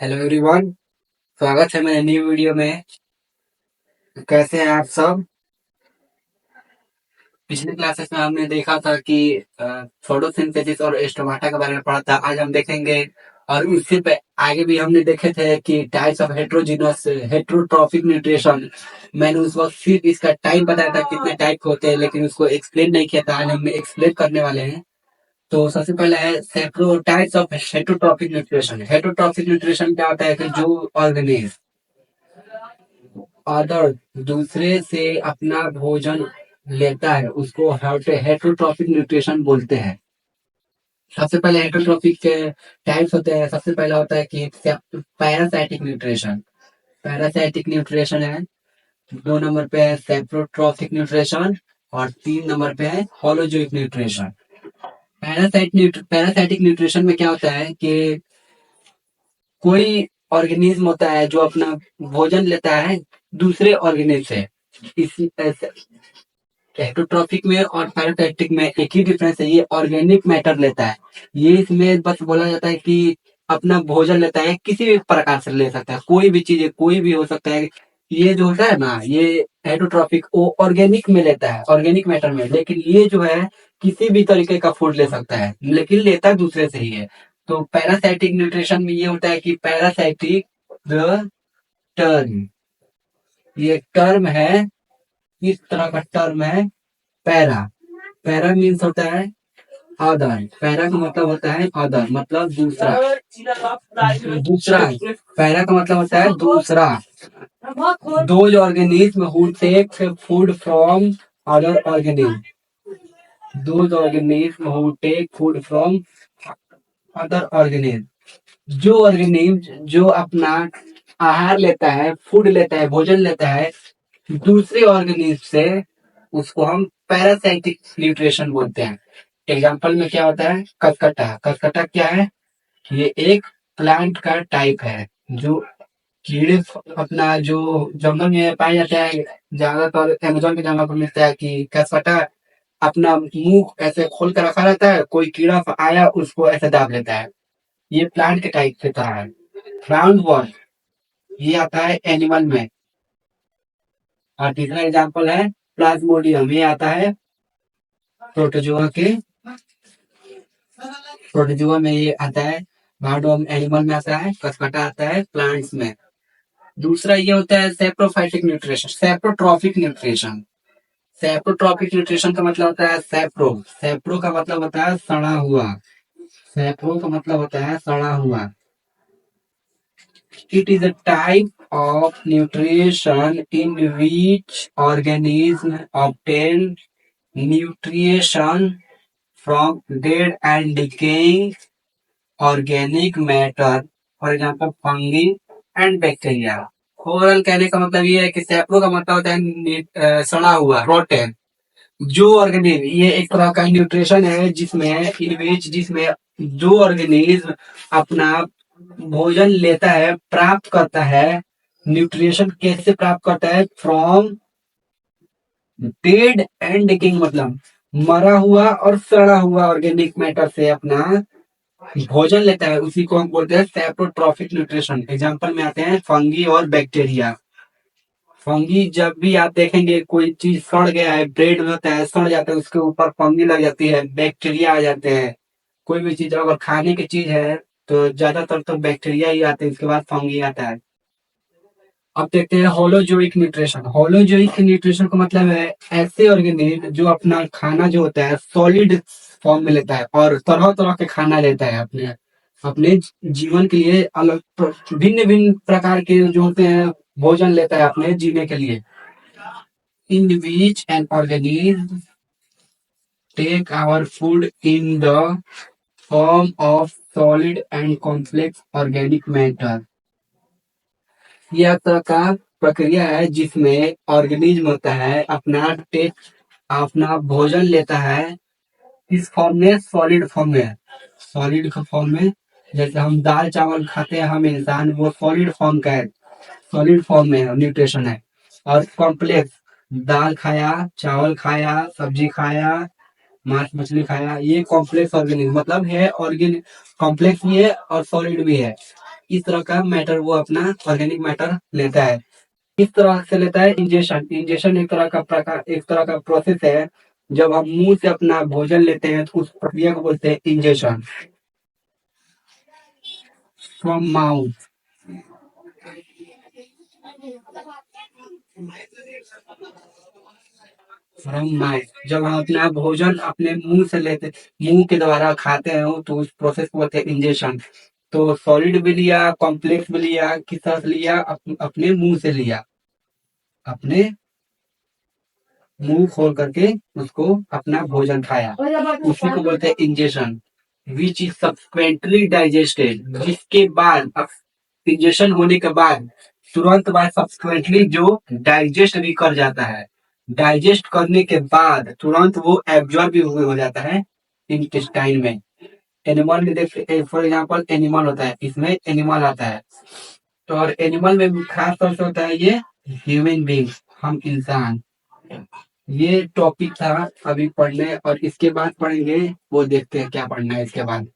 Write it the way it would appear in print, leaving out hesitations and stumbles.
Hello everyone. स्वागत है मेरे न्यू वीडियो में। कैसे हैं आप सब? पिछले क्लासेस में हमने देखा था कि फोटोसिंथेसिस और स्टोमाटा के बारे में पढ़ा था। आज हम देखेंगे और उससे पे आगे भी हमने देखे थे कि types of heterogeneous heterotrophic nutrition. मैंने उस वक्त सिर्फ इसका टाइप बताया था कितने टाइप होते हैं, लेकिन उसको एक्सप्लेन नहीं किया था। आज हम एक्सप्लेन करने वाले हैं। तो सबसे पहले है सेप्रो types of heterotrophic nutrition. Heterotrophic nutrition क्या होता है कि जो ऑर्गेनिज अदर दूसरे से अपना भोजन लेता है उसको हेटरोट्रॉफिक न्यूट्रिशन बोलते हैं। सबसे पहले हेटरोट्रॉफिक के टाइप्स होते हैं। सबसे पहला होता है कि पैरासाइटिक न्यूट्रिशन। पैरासाइटिक न्यूट्रिशन है। दो नंबर पे है सेप्रोट्रॉफिक न्यूट्रिशन और तीन नंबर पे है होलोजोइक न्यूट्रिशन। पैरासाइटिक न्यूट्रिशन में क्या होता है कि कोई ऑर्गेनिज्म होता है जो अपना भोजन लेता है दूसरे ऑर्गेनिज्म से। इसी हेटरोट्रॉफिक में और पैरासाइटिक में एक ही डिफरेंस है, ये ऑर्गेनिक मैटर लेता है। ये इसमें बस बोला जाता है कि अपना भोजन लेता है, किसी भी प्रकार से ले सकता है, कोई भी चीज है, कोई भी हो सकता है। ये जो होता है ना, ये हेटरोट्रॉफिक वो ऑर्गेनिक में लेता है, ऑर्गेनिक मैटर में। लेकिन ये जो है किसी भी तरीके का फूड ले सकता है, लेकिन लेता दूसरे से ही है। तो पैरासाइटिक न्यूट्रिशन में ये होता है कि पैरासाइटिक द टर्म, ये टर्म है, इस तरह का टर्म है पैरा। पैरा मीन्स होता है अदर। पैरा का मतलब होता है अदर, मतलब दूसरा। दूसरा पैरा का मतलब होता है दूसरा। Those organism who take food from other organism. Those organism who take food from other organism. जो ऑर्गेनिज्म जो अपना आहार लेता है, फूड लेता है, भोजन लेता है दूसरे ऑर्गेनिज्म से, उसको हम पैरासाइटिक न्यूट्रिशन बोलते हैं। एग्जाम्पल में क्या होता है, कसकटा। कसकटा क्या है? ये एक प्लांट का टाइप है जो कीड़े अपना जो जंगल में पाया जाता है, ज्यादातर अमेजोन के जंगल पर मिलता है। कि कसकटा अपना मुंह ऐसे खोल कर रखा रहता है, कोई कीड़ा आया उसको ऐसे दाब लेता है। ये प्लांट के टाइप से तरह है। राउंड वॉल ये आता है एनिमल में। और तीसरा एग्जाम्पल है प्लाज्मोडियम, ये आता है प्रोटोजोआ के। प्रोटोजोआ में ये आता है। भार्डोम एनिमल में आता है, कसकटा आता है प्लांट्स में। दूसरा ये होता है saprophytic nutrition, saprotrophic nutrition. Saprotrophic nutrition का मतलब होता है सेप्रो। सेप्रो का मतलब होता है सड़ा हुआ। सेप्रो का मतलब होता है सड़ा हुआ। It is a type of nutrition in which organisms obtain nutrition from dead and decaying organic matter, for example fungi and bacteria। Overall कहने का मतलब ये है कि सैप्रो का मतलब होता है सड़ा हुआ, रोटेन। जो ऑर्गेनिज्म, ये एक तरह का न्यूट्रिशन है जिसमें जिसमें जो ऑर्गेनिज्म अपना भोजन लेता है, प्राप्त करता है। न्यूट्रिशन कैसे प्राप्त करता है? फ्रॉम डेड एंड डिकिंग, मतलब मरा हुआ और सड़ा हुआ ऑर्गेनिक मैटर से अपना भोजन लेता है, उसी को हम बोलते हैं सेप्रोट्रॉफिक न्यूट्रिशन। एग्जाम्पल में आते हैं फंगी और बैक्टीरिया। फंगी जब भी आप देखेंगे कोई चीज सड़ गया है, ब्रेड में होता है, सड़ जाता है, उसके ऊपर फंगी लग जाती है, बैक्टीरिया आ जाते हैं। कोई भी चीज अगर खाने की चीज है तो ज्यादातर तो बैक्टीरिया ही आते हैं, उसके बाद फंगी आता है। अब देखते हैं होलोजोइक न्यूट्रिशन। होलोजोइक न्यूट्रिशन का मतलब है ऐसे ऑर्गेनिज्म जो अपना खाना जो होता है सॉलिड फॉर्म में लेता है और तरह तरह के खाना लेता है अपने अपने जीवन के लिए। अलग भिन्न भिन्न प्रकार के जो होते हैं भोजन लेता है अपने जीने के लिए। In which an organism take our food in the form of solid and complex organic matter. यह तरह का प्रक्रिया है जिसमें ऑर्गेनिज्म होता है अपना भोजन लेता है इस फॉर्म में, सॉलिड फॉर्म में। सॉलिड फॉर्म में जैसे हम दाल चावल खाते हैं हम इंसान, वो सॉलिड फॉर्म का है, सॉलिड फॉर्म में न्यूट्रिशन है। और कॉम्प्लेक्स, दाल खाया, चावल खाया, सब्जी खाया, मांस मछली खाया, ये कॉम्प्लेक्स ऑर्गेनिज्म मतलब है। ऑर्गेन कॉम्प्लेक्स भी है और सॉलिड भी है। इस तरह का मैटर वो अपना ऑर्गेनिक मैटर लेता है। इस तरह से लेता है इंजेशन। इंजेशन एक तरह का प्रोसेस है। जब हम मुंह से अपना भोजन लेते हैं तो उस प्रक्रिया को बोलते हैं ingestion. From mouth. From mouth जब हम अपना भोजन अपने मुंह से लेते, मुंह के द्वारा खाते हैं तो उस प्रोसेस को बोलते हैं इंजेशन। तो सॉलिड भी लिया, कॉम्प्लेक्स भी लिया, किस तरह से लिया, अपने मुंह से लिया, अपने मुंह खोल करके उसको अपना भोजन खाया, उसी को बोलते हैं ingestion. Which is subsequently digested, जिसके बाद इंजेशन होने के बाद तुरंत बाद सब्सिक्वेंटली जो डाइजेस्ट भी कर जाता है। डाइजेस्ट करने के बाद तुरंत वो एब्जॉर्ब भी हो जाता है इंटेस्टाइन में। एनिमल में देख, फॉर एग्जांपल एनिमल होता है, इसमें एनिमल आता है। तो और एनिमल में भी खास तौर से होता है ये ह्यूमन बींग्स, हम इंसान। ये टॉपिक था अभी पढ़ने, और इसके बाद पढ़ेंगे, वो देखते हैं क्या पढ़ना है इसके बाद।